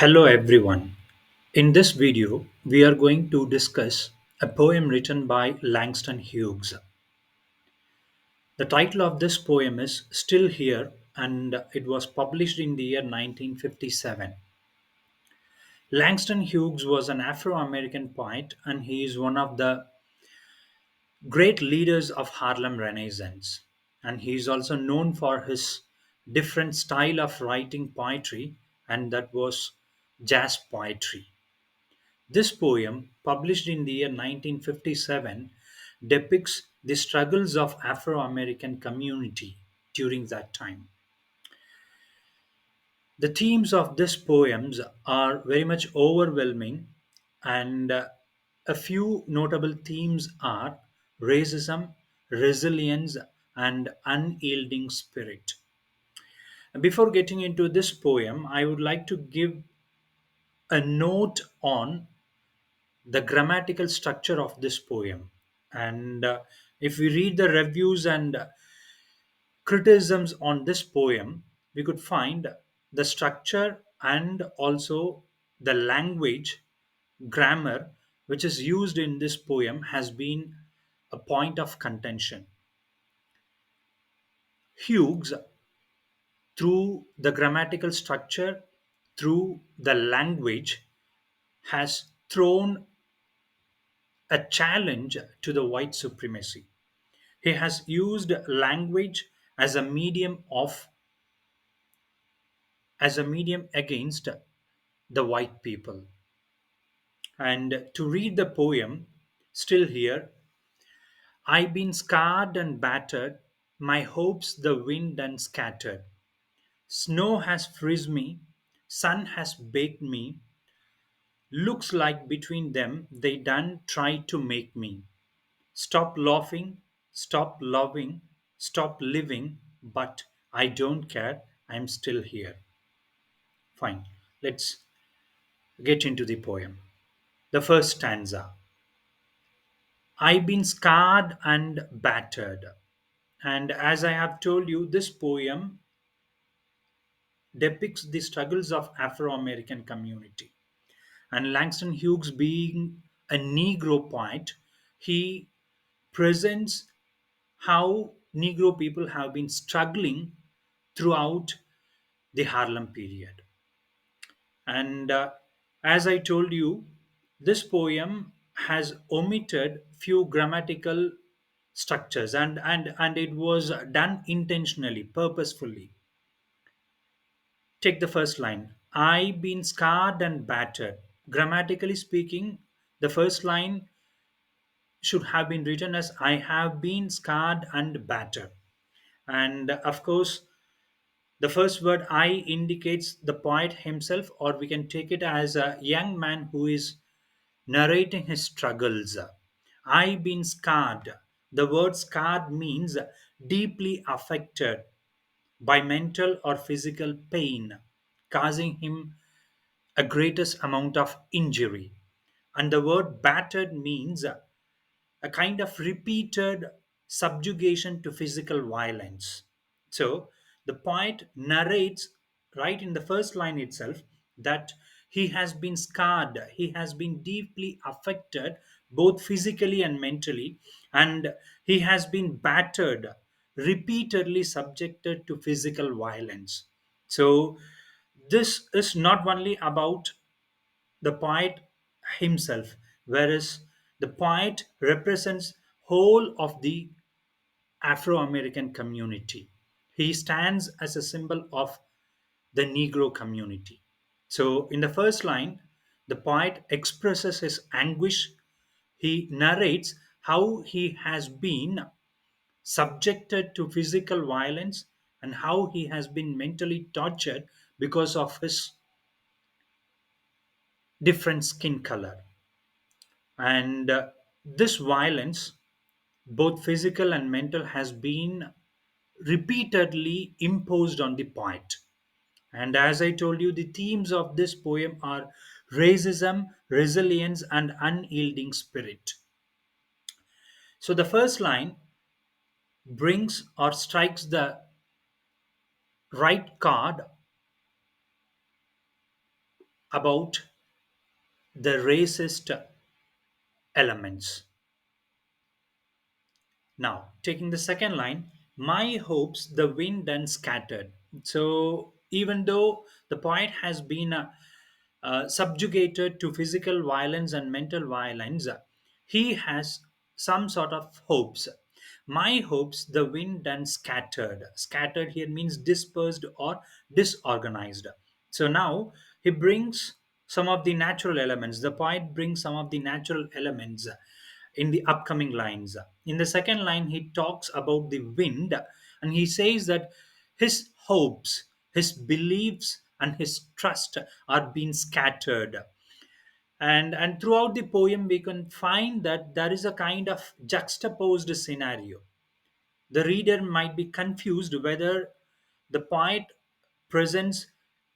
Hello everyone. In this video, we are going to discuss a poem written by Langston Hughes. The title of this poem is Still Here and it was published in the year 1957. Langston Hughes was an Afro American poet and he is one of the great leaders of Harlem Renaissance. And he is also known for his different style of writing poetry, and that was jazz poetry. This poem, published in the year 1957, depicts the struggles of Afro-American community during that time. The themes of this poems are very much overwhelming, and a few notable themes are racism, resilience, and unyielding spirit. Before getting into this poem, I would like to give a note on the grammatical structure of this poem. And if we read the reviews and criticisms on this poem, we could find the structure and also the language, grammar, which is used in this poem has been a point of contention. Hughes, through the grammatical structure, through the language, has thrown a challenge to the white supremacy. He has used language as a medium against the white people. And to read the poem, still here, I've been scarred and battered, my hopes the wind and scattered. Snow has frizzed me, sun has baked me, looks like between them they done try to make me. Stop laughing, stop loving, stop living, but I don't care, I'm still here. Fine, let's get into the poem. The first stanza. I've been scarred and battered. And as I have told you, this poem depicts the struggles of Afro American community. And Langston Hughes, being a Negro poet, he presents how Negro people have been struggling throughout the Harlem period. And as I told you, this poem has omitted few grammatical structures, and it was done intentionally, purposefully. Take the first line. I've been scarred and battered. Grammatically speaking, the first line should have been written as I have been scarred and battered. And of course, the first word I indicates the poet himself, or we can take it as a young man who is narrating his struggles. I've been scarred. The word scarred means deeply affected by mental or physical pain, causing him a greatest amount of injury. And the word battered means a kind of repeated subjugation to physical violence. So the poet narrates right in the first line itself that he has been scarred, he has been deeply affected both physically and mentally, and he has been battered, repeatedly subjected to physical violence. So this is not only about the poet himself, whereas the poet represents whole of the Afro-American community. He stands as a symbol of the Negro community. So in the first line, the poet expresses his anguish. He narrates how he has been subjected to physical violence and how he has been mentally tortured because of his different skin color. And this violence, both physical and mental, has been repeatedly imposed on the poet. And as I told you, the themes of this poem are racism, resilience, and unyielding spirit. So the first line brings or strikes the right chord about the racist elements. Now, taking the second line, my hopes the wind and scattered. So, even though the poet has been subjugated to physical violence and mental violence, he has some sort of hopes. My hopes the wind and scattered. Scattered here means dispersed or disorganized. So now he brings some of the natural elements. The poet brings some of the natural elements in the upcoming lines. In the second line, he talks about the wind and he says that his hopes, his beliefs, and his trust are being scattered. And throughout the poem, we can find that there is a kind of juxtaposed scenario. The reader might be confused whether the poet presents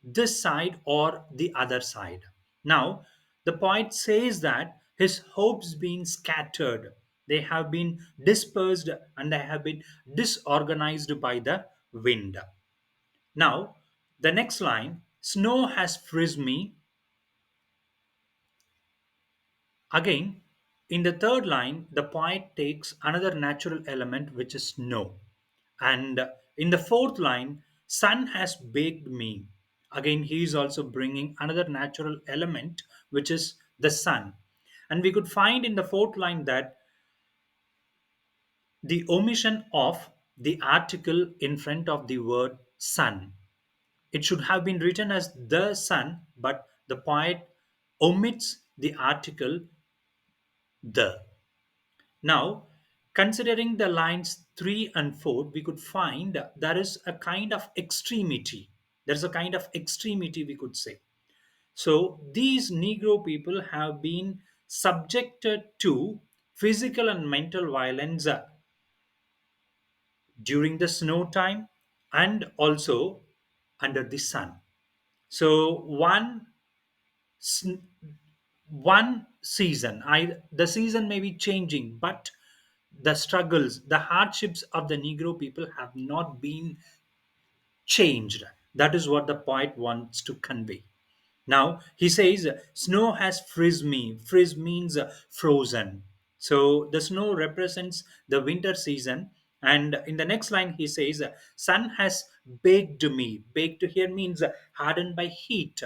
this side or the other side. Now, the poet says that his hopes been scattered, they have been dispersed, and they have been disorganized by the wind. Now, the next line, snow has frizzed me. Again, in the third line, the poet takes another natural element which is snow. And in the fourth line, sun has baked me. Again, he is also bringing another natural element which is the sun. And we could find in the fourth line that the omission of the article in front of the word sun. It should have been written as the sun, but the poet omits the article the. Now, considering the lines 3 and 4, we could find there is a kind of extremity. There's a kind of extremity, we could say. So, these Negro people have been subjected to physical and mental violence during the snow time and also under the sun. So, sn- one season, the season may be changing, but the struggles, the hardships of the Negro people have not been changed. That is what the poet wants to convey. Now he says, snow has frizz me. Frizz means frozen. So the snow represents the winter season. And in the next line, he says, sun has baked me. Baked here means hardened by heat.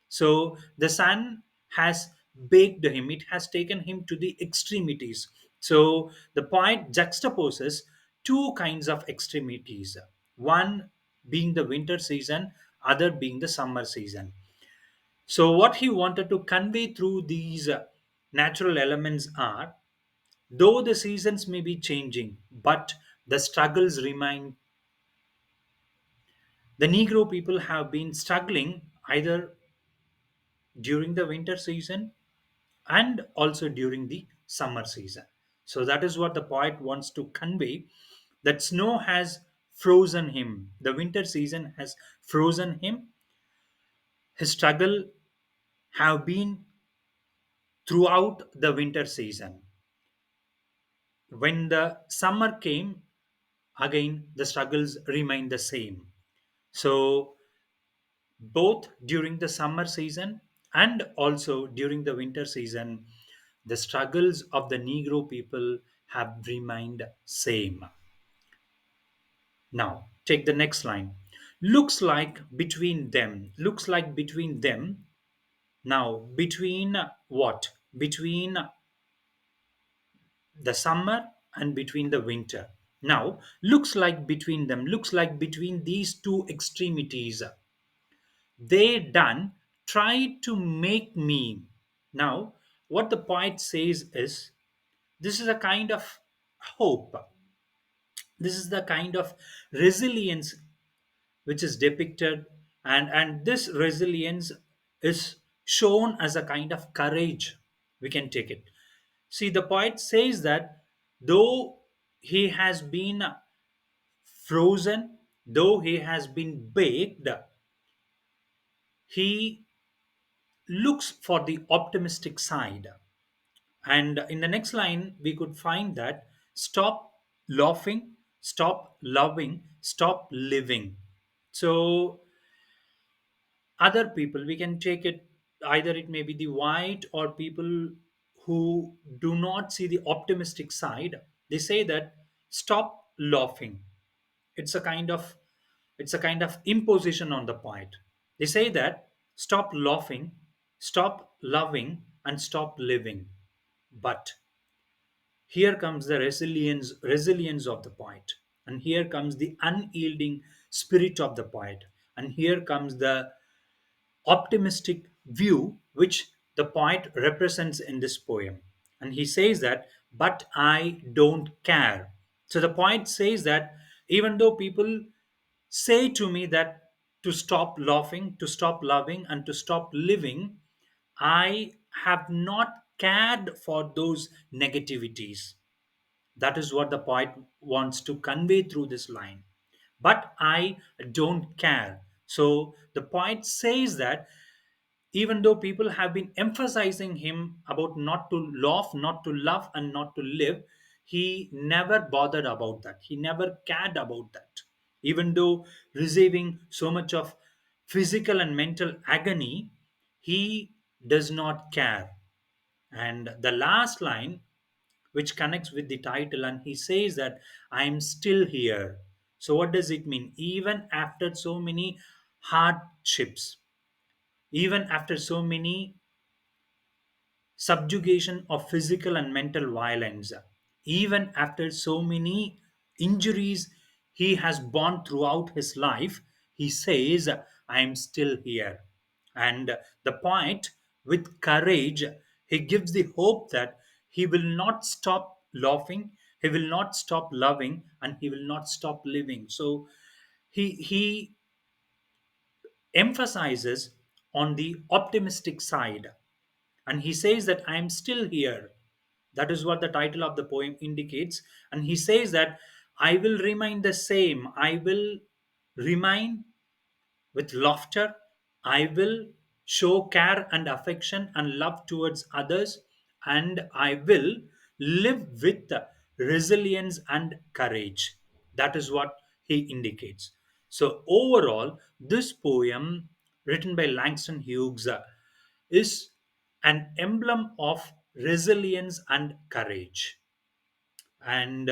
So the sun has baked him, it has taken him to the extremities. So the poet juxtaposes two kinds of extremities, one being the winter season, other being the summer season. So, what he wanted to convey through these natural elements are though the seasons may be changing, but the struggles remain. The Negro people have been struggling either during the winter season and also during the summer season. So, that is what the poet wants to convey, that snow has frozen him, the winter season has frozen him, his struggle have been throughout the winter season. When the summer came, again the struggles remained the same. So, both during the summer season and also during the winter season, the struggles of the Negro people have remained same. Now, take the next line. Looks like between them. Now, between what? Between the summer and between the winter. Now, looks like between these two extremities, they done tried to make me. Now, what the poet says is this is a kind of hope, this is the kind of resilience which is depicted, and this resilience is shown as a kind of courage, we can take it. See, the poet says that though he has been frozen, though he has been baked, he looks for the optimistic side. And in the next line, we could find that stop laughing, stop loving, stop living. So, other people, we can take it. either it may be the white or people who do not see the optimistic side. They say that stop laughing. It's a kind of imposition on the point. They say that stop laughing, stop loving, and stop living. But here comes the resilience of the poet, and here comes the unyielding spirit of the poet, and here comes the optimistic view which the poet represents in this poem. And he says that, but I don't care. So the poet says that even though people say to me that to stop laughing, to stop loving, and to stop living, I have not cared for those negativities. That is what the poet wants to convey through this line. But I don't care. So the poet says that even though people have been emphasizing him about not to laugh, not to love, and not to live, he never bothered about that. He never cared about that. Even though receiving so much of physical and mental agony, he does not care. And the last line, which connects with the title, and he says that I'm still here. So, what does it mean? Even after so many hardships, even after so many subjugation of physical and mental violence, even after so many injuries he has borne throughout his life, he says, I am still here. And the point, with courage, he gives the hope that he will not stop laughing, he will not stop loving, and he will not stop living. So he emphasizes on the optimistic side, and he says that I am still here. That is what the title of the poem indicates. And he says that I will remain the same. I will remain with laughter. I will show care and affection and love towards others. And I will live with resilience and courage. That is what he indicates. So, overall, this poem, written by Langston Hughes, is an emblem of resilience and courage. And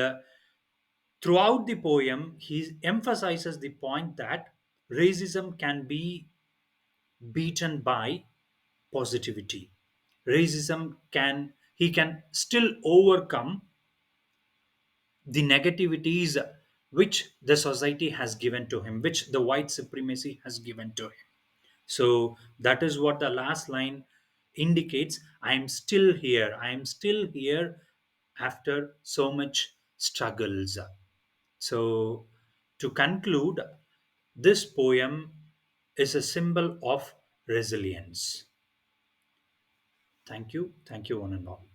throughout the poem, he emphasizes the point that racism can be beaten by positivity. Racism can, he can still overcome the negativities which the society has given to him, which the white supremacy has given to him. So that is what the last line indicates. I am still here. I am still here after so much struggles. So to conclude, this poem is a symbol of resilience. Thank you. Thank you, one and all.